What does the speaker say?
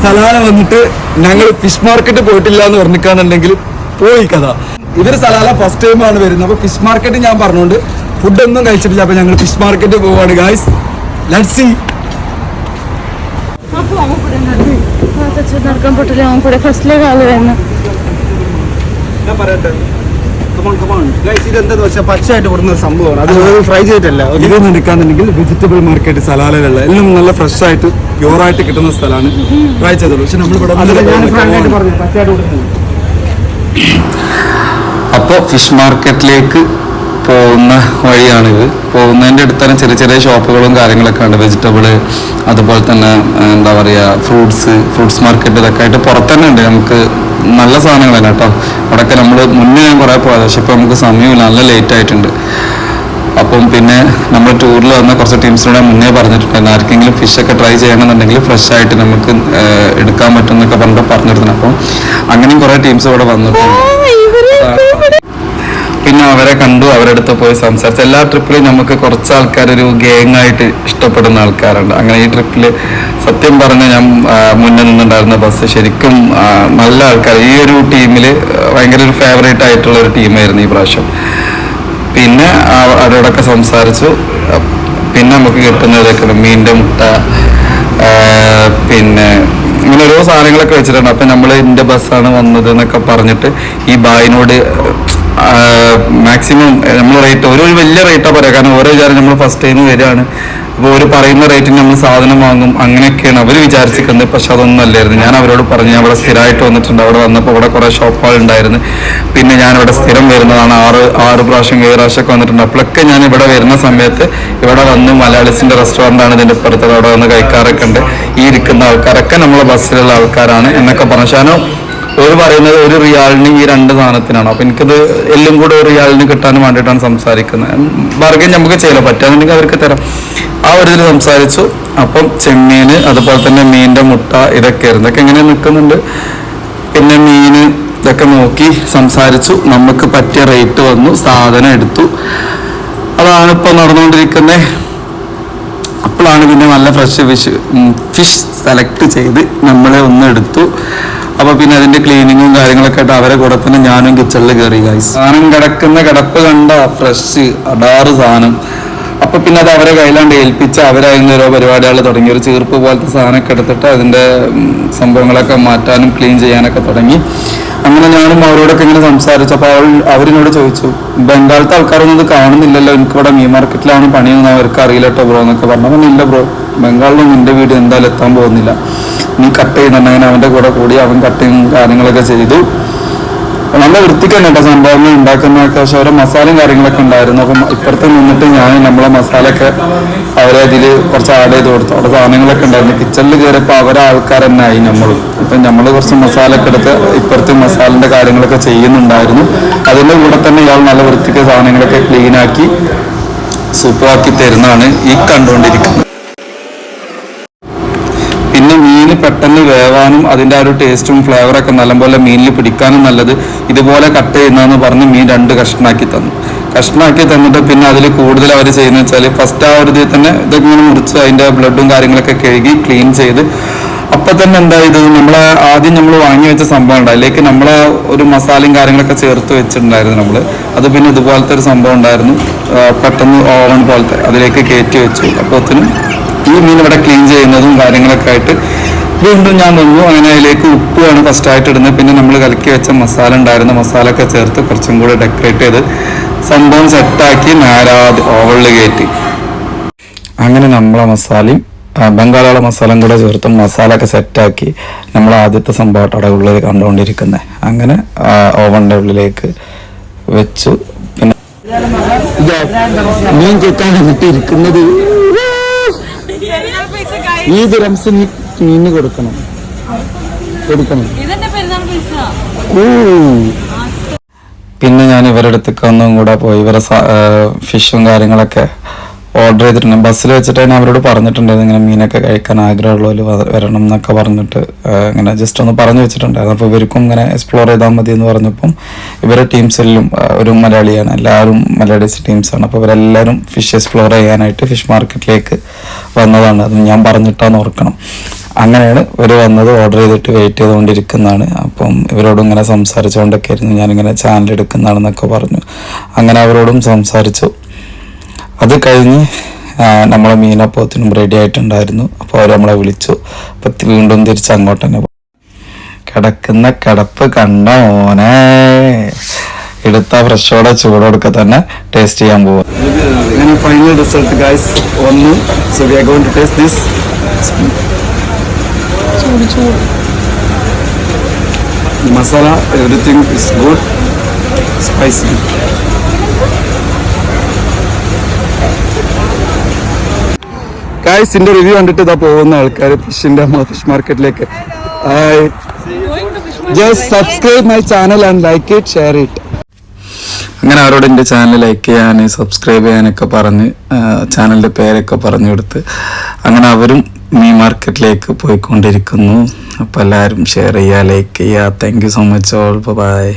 Salalah വന്നിട്ട് ഞങ്ങൾ fish market പോയിട്ടില്ല എന്ന് പറഞ്ഞിക്കാന്നുണ്ടെങ്കിൽ പോയി കഥ. ഇവര് സലാല ഫസ്റ്റ് ടൈം ആണ് വരുന്നത്. അപ്പൊ ഫിഷ് മാർക്കറ്റ് ഞാൻ പറഞ്ഞുകൊണ്ട് ഫുഡൊന്നും കഴിച്ചിട്ടില്ല. അപ്പൊ ഞങ്ങൾ ഫിഷ് മാർക്കറ്റ് പോവാണ് ഗായ്സ്. Let's see. ഞാൻ പറയട്ടെ, ഇതെന്താന്ന് വെച്ചാൽ പച്ചയായിട്ട് കൊടുക്കുന്ന സംഭവമാണ്. അത് ഫ്രൈ ചെയ്തിട്ടല്ല. ഇതൊന്നും എടുക്കാന്നുണ്ടെങ്കിൽ വെജിറ്റബിൾ മാർക്കറ്റ് സലാലയിലുള്ള എല്ലാം നല്ല ഫ്രഷ് ആയിട്ട് പ്യൂറായിട്ട് കിട്ടുന്ന സ്ഥലമാണ്. ഫ്രൈ ചെയ്തോളൂ. പക്ഷെ നമ്മളിവിടെ അപ്പോൾ ഫിഷ് മാർക്കറ്റിലേക്ക് പോകുന്ന വഴിയാണിത്. പോകുന്നതിൻ്റെ അടുത്ത് തന്നെ ചെറിയ ചെറിയ ഷോപ്പുകളും കാര്യങ്ങളൊക്കെ ഉണ്ട്. വെജിറ്റബിള്, അതുപോലെ തന്നെ എന്താ പറയുക ഫ്രൂട്ട്സ് മാർക്കറ്റ് ഇതൊക്കെ ആയിട്ട് പുറത്തന്നെ ഉണ്ട്. നമുക്ക് നല്ല സാധനങ്ങൾ തന്നെ കേട്ടോ. അവിടെയൊക്കെ നമ്മൾ മുന്നേ ഞാൻ കുറേ പോയത്, പക്ഷെ ഇപ്പോൾ നമുക്ക് സമയമില്ല, നല്ല ലേറ്റ് ആയിട്ടുണ്ട്. അപ്പം പിന്നെ നമ്മൾ ടൂറിൽ വന്ന കുറച്ച് ടീംസിനോട് മുന്നേ പറഞ്ഞിട്ടുണ്ടായിരുന്നു, ആർക്കെങ്കിലും ഫിഷൊക്കെ ട്രൈ ചെയ്യണമെന്നുണ്ടെങ്കിൽ ഫ്രഷ് ആയിട്ട് നമുക്ക് എടുക്കാൻ പറ്റും എന്നൊക്കെ പറഞ്ഞിരുന്നു. അപ്പം അങ്ങനെയും കുറേ ടീംസ് ഇവിടെ വന്നിട്ടുണ്ട്. പിന്നെ അവരെ കണ്ടു, അവരുടെ അടുത്ത് പോയി സംസാരിച്ചു. എല്ലാ ട്രിപ്പിലും നമുക്ക് കുറച്ച് ആൾക്കാർ ഒരു ഗേങ് ആയിട്ട് ഇഷ്ടപ്പെടുന്ന ആൾക്കാരുണ്ട്. അങ്ങനെ ഈ ട്രിപ്പിൽ സത്യം പറഞ്ഞ ഞാൻ മുന്നിൽ നിന്നുണ്ടായിരുന്ന ബസ് ശരിക്കും നല്ല ആൾക്കാർ. ഈ ഒരു ടീമിൽ ഭയങ്കര ഒരു ഫേവറേറ്റ് ആയിട്ടുള്ള ഒരു ടീമായിരുന്നു ഈ പ്രാവശ്യം. പിന്നെ അവരോടൊക്കെ സംസാരിച്ചു. പിന്നെ നമുക്ക് കിട്ടുന്നതൊക്കെ മീനിൻ്റെ മുട്ട, പിന്നെ ഇങ്ങനെ ഓരോ സാധനങ്ങളൊക്കെ വെച്ചിട്ടുണ്ട്. അപ്പം നമ്മൾ എൻ്റെ ബസ്സാണ് വന്നത് എന്നൊക്കെ പറഞ്ഞിട്ട് ഈ ബായിനോട് മാക്സിമം നമ്മൾ റേറ്റ് ഒരു വലിയ റേറ്റാണ് പറയുക. കാരണം ഓരോ വിചാരം നമ്മൾ ഫസ്റ്റ് ടൈം വരികയാണ്, അപ്പോൾ ഒരു പറയുന്ന റേറ്റിന് നമ്മൾ സാധനം വാങ്ങും, അങ്ങനെയൊക്കെയാണ് അവർ വിചാരിച്ചിരിക്കുന്നത്. പക്ഷെ അതൊന്നും അല്ലായിരുന്നു. ഞാൻ അവരോട് പറഞ്ഞു, ഞാൻ അവിടെ സ്ഥിരമായിട്ട് വന്നിട്ടുണ്ട്. അവിടെ വന്നപ്പോൾ ഇവിടെ കുറേ ഷോപ്പുകളുണ്ടായിരുന്നു. പിന്നെ ഞാൻ ഇവിടെ സ്ഥിരം വരുന്നതാണ്. ആറ് പ്രാവശ്യം 7 പ്രാവശ്യമൊക്കെ വന്നിട്ടുണ്ട്. അപ്പോഴൊക്കെ ഞാൻ ഇവിടെ വരുന്ന സമയത്ത് ഇവിടെ വന്ന് മലയാളീസിൻ്റെ റെസ്റ്റോറൻ്റാണ് ഇതിൻ്റെ ഇപ്പുറത്ത്, അവിടെ വന്ന് കഴിക്കാറൊക്കെ ഉണ്ട്. ഈ ഇരിക്കുന്ന ആൾക്കാരൊക്കെ നമ്മളെ ബസ്സിലുള്ള ആൾക്കാരാണ് എന്നൊക്കെ പറഞ്ഞു. ശാനോ ഒരു പറയുന്നത് ഒരു റിയാലിന് ഈ 2 സാധനത്തിനാണ്. അപ്പം എനിക്കത് എല്ലാം കൂടെ ഒരു റിയാലിന് കിട്ടാനും വേണ്ടിയിട്ടാണ് സംസാരിക്കുന്നത്. ബാർഗൈൻ നമുക്ക് ചെയ്യാൻ പറ്റുകയാണെന്നുണ്ടെങ്കിൽ അവർക്ക് തരാം. ആ ഒരു ഇതിൽ സംസാരിച്ചു. അപ്പം ചെമ്മീൻ, അതുപോലെ തന്നെ മീനിൻ്റെ മുട്ട, ഇതൊക്കെയായിരുന്നു. ഇതൊക്കെ എങ്ങനെ നിൽക്കുന്നുണ്ട്. പിന്നെ മീൻ ഇതൊക്കെ നോക്കി സംസാരിച്ചു. നമുക്ക് പറ്റിയ റേറ്റ് വന്നു, സാധനം എടുത്തു. അതാണ് ഇപ്പോൾ നടന്നുകൊണ്ടിരിക്കുന്നത്. അപ്പോഴാണ് പിന്നെ നല്ല ഫ്രഷ് ഫിഷ് സെലക്ട് ചെയ്ത് നമ്മളെ ഒന്ന് എടുത്തു. അപ്പോൾ പിന്നെ അതിൻ്റെ ക്ലീനിങ്ങും കാര്യങ്ങളൊക്കെ ആയിട്ട് അവരെ കൂടെ തന്നെ ഞാനും കിച്ചണിൽ കയറി ഗൈസ്. സാധനം കിടക്കുന്ന കിടപ്പ് കണ്ട ഫ്രഷ് അടാറ് സാധനം. അപ്പോൾ പിന്നെ അത് അവരെ കയ്യിലാണ്ട് ഏൽപ്പിച്ച് അവരായിരുന്നു ഓരോ പരിപാടികൾ തുടങ്ങി. ഒരു ചീർപ്പ് പോലത്തെ സാധനമൊക്കെ എടുത്തിട്ട് അതിൻ്റെ സംഭവങ്ങളൊക്കെ മാറ്റാനും ക്ലീൻ ചെയ്യാനൊക്കെ തുടങ്ങി. അങ്ങനെ ഞാനും അവരോടൊക്കെ ഇങ്ങനെ സംസാരിച്ചു. അപ്പോൾ അവരിനോട് ചോദിച്ചു, ബംഗാളത്തെ ആൾക്കാരൊന്നും ഇത് കാണുന്നില്ലല്ലോ, എനിക്കിവിടെ മീൻ മാർക്കറ്റിലാണ് പണിയൊന്നും അവർക്ക് അറിയില്ല കേട്ടോ ബ്രോ എന്നൊക്കെ പറഞ്ഞു. അപ്പം ഇല്ല ബ്രോ, ബംഗാളിലൊന്നും നിൻ്റെ വീട് എന്തായാലും എത്താൻ പോകുന്നില്ല, നീ കട്ട് ചെയ്യുന്നുണ്ടെങ്കിൽ അവൻ്റെ കൂടി അവൻ കട്ടിങ് കാര്യങ്ങളൊക്കെ ചെയ്തു. നല്ല വൃത്തിക്ക് തന്നെ കേട്ടോ സംഭവങ്ങൾ ഉണ്ടാക്കുന്നതൊക്കെ. പക്ഷെ ഓരോ മസാലയും കാര്യങ്ങളൊക്കെ ഉണ്ടായിരുന്നു. അപ്പം ഇപ്പുറത്ത് നിന്നിട്ട് ഞാൻ നമ്മളെ മസാലയൊക്കെ അവരെ അതിൽ കുറച്ച് ആഡ് ചെയ്ത് കൊടുത്തു. അവിടെ സാധനങ്ങളൊക്കെ ഉണ്ടായിരുന്നു. കിച്ചണിൽ കയറിയപ്പോൾ അവരെ ആൾക്കാർ തന്നെ ആയി നമ്മളും. അപ്പം നമ്മൾ കുറച്ച് മസാലയൊക്കെ എടുത്ത് ഇപ്പുറത്ത് മസാലൻ്റെ കാര്യങ്ങളൊക്കെ ചെയ്യുന്നുണ്ടായിരുന്നു. അതിൻ്റെ കൂടെ തന്നെ ഇയാൾ നല്ല വൃത്തിക്ക് സാധനങ്ങളൊക്കെ ക്ലീനാക്കി സൂപ്പറാക്കി തരുന്നതാണ് ഈ കണ്ടുകൊണ്ടിരിക്കുന്നത്. പിന്നെ മീൻ പെട്ടെന്ന് വേവാനും അതിൻ്റെ ആ ഒരു ടേസ്റ്റും ഫ്ലേവറൊക്കെ നല്ലപോലെ മീനിൽ പിടിക്കാനും നല്ലത് ഇതുപോലെ കട്ട് ചെയ്യുന്നതെന്ന് പറഞ്ഞ് മീൻ 2 കഷ്ണാക്കി തന്നിട്ട് പിന്നെ അതിൽ കൂടുതൽ അവർ ചെയ്യുന്നത് വെച്ചാൽ ഫസ്റ്റ് ആ ഒരു ഇതിൽ തന്നെ ഇതൊക്കെ ഇങ്ങനെ മുറിച്ച് അതിൻ്റെ ബ്ലഡും കാര്യങ്ങളൊക്കെ കഴുകി ക്ലീൻ ചെയ്ത് അപ്പം തന്നെ എന്താ ഇത് ആദ്യം നമ്മൾ വാങ്ങി വെച്ച സംഭവം ഉണ്ട്, അതിലേക്ക് നമ്മളെ ഒരു മസാലയും കാര്യങ്ങളൊക്കെ ചേർത്ത് വെച്ചിട്ടുണ്ടായിരുന്നു നമ്മൾ. അത് പിന്നെ ഇതുപോലത്തെ ഒരു സംഭവം ഉണ്ടായിരുന്നു, പെട്ടെന്ന് ഓവൻ പോലത്തെ അതിലേക്ക് കയറ്റി വെച്ചു. അപ്പോഴത്തേനും ഈ മീൻ ഇവിടെ ക്ലീൻ ചെയ്യുന്നതും കാര്യങ്ങളൊക്കെ ആയിട്ട് വീണ്ടും ഞാൻ വന്നു. അങ്ങനെ അതിലേക്ക് ഉപ്പാണ് ഫസ്റ്റായിട്ട് ഇടുന്നത്. പിന്നെ നമ്മൾ കലക്കി വെച്ച മസാല ഉണ്ടായിരുന്ന മസാല ഒക്കെ ചേർത്ത് കുറച്ചും കൂടെ ഡെക്കറേറ്റ് ചെയ്ത് സംഭവം സെറ്റാക്കി നേരാതെ ഓവനിൽ കയറ്റി. അങ്ങനെ നമ്മളെ മസാലയും ബംഗാള മസാലയും കൂടെ ചേർത്ത് മസാല ഒക്കെ സെറ്റാക്കി നമ്മൾ ആദ്യത്തെ സംഭവമായിട്ട് അവിടെ ഉള്ളിൽ കണ്ടുകൊണ്ടിരിക്കുന്നത്. അങ്ങനെ ഓവൻ്റെ ഉള്ളിലേക്ക് വെച്ചു. പിന്നെ മീൻ ചെക്കാൻ കിട്ടിയിരിക്കുന്നത് ഈ ദിറംസിന് മീന് കൊടുക്കണം. പിന്നെ ഞാൻ ഇവരുടെ അടുത്തേക്ക് ഒന്നും കൂടെ പോയി ഇവരെ ഫിഷും കാര്യങ്ങളൊക്കെ ഓർഡർ ചെയ്തിട്ടുണ്ട്. ബസ്സിൽ വെച്ചിട്ട് ഞാൻ അവരോട് പറഞ്ഞിട്ടുണ്ടായിരുന്നു ഇങ്ങനെ മീനൊക്കെ കഴിക്കാൻ ആഗ്രഹമുള്ളവർ വരണം എന്നൊക്കെ പറഞ്ഞിട്ട് ഇങ്ങനെ ജസ്റ്റ് ഒന്ന് പറഞ്ഞു വെച്ചിട്ടുണ്ടായിരുന്നു. അപ്പോൾ ഇവർക്കും ഇങ്ങനെ എക്സ്പ്ലോർ ചെയ്താൽ മതി എന്ന് പറഞ്ഞപ്പം ഇവരുടെ ടീംസിലും ഒരു മലയാളിയാണ്, എല്ലാവരും മലയാളീസ് ടീംസാണ്. അപ്പോൾ ഇവരെല്ലാവരും ഫിഷ് എക്സ്പ്ലോർ ചെയ്യാനായിട്ട് ഫിഷ് മാർക്കറ്റിലേക്ക് വന്നതാണ്. അത് ഞാൻ പറഞ്ഞിട്ടാന്ന് ഓർക്കണം. അങ്ങനെയാണ് ഇവർ വന്നത്. ഓർഡർ ചെയ്തിട്ട് വെയിറ്റ് ചെയ്തുകൊണ്ടിരിക്കുന്നതാണ്. അപ്പം ഇവരോടും ഇങ്ങനെ സംസാരിച്ചുകൊണ്ടൊക്കെ ആയിരുന്നു, ഞാനിങ്ങനെ ചാനൽ എടുക്കുന്നതാണെന്നൊക്കെ പറഞ്ഞു. അങ്ങനെ അവരോടും സംസാരിച്ചു. അത് കഴിഞ്ഞ് നമ്മളെ മീനപ്പോത്തിനും റെഡി ആയിട്ടുണ്ടായിരുന്നു. അപ്പോൾ അവർ നമ്മളെ വിളിച്ചു. അപ്പം വീണ്ടും തിരിച്ച് അങ്ങോട്ട് തന്നെ കിടക്കുന്ന കിടപ്പ് കണ്ട മോനെ എടുത്ത ഫ്രഷോടെ ചൂടോടൊക്കെ തന്നെ ടേസ്റ്റ് ചെയ്യാൻ പോവാം. അങ്ങനെ ഫൈനൽ റിസൾട്ട് ഗൈസ് വന്നു. So we are going to taste this. Masala everything is good, spicy. ഗൈസിന്റെ റിവ്യൂ കണ്ടിട്ട് ഇതാ പോകുന്ന ആൾക്കാർ ഫിഷിന്റെ ഫിഷ് മാർക്കറ്റിലേക്ക്. Just subscribe my channel and like it, share it. അങ്ങനെ അവരോട് എൻ്റെ ചാനൽ ലൈക്ക് ചെയ്യാൻ സബ്സ്ക്രൈബ് ചെയ്യാനൊക്കെ പറഞ്ഞ് ചാനലിൻ്റെ പേരൊക്കെ പറഞ്ഞു കൊടുത്ത് അങ്ങനെ അവരും മീൻ മാർക്കറ്റിലേക്ക് പോയിക്കൊണ്ടിരിക്കുന്നു. അപ്പോൾ എല്ലാവരും ഷെയർ ചെയ്യുക, ലൈക്ക് ചെയ്യുക. Thank you so much all. By.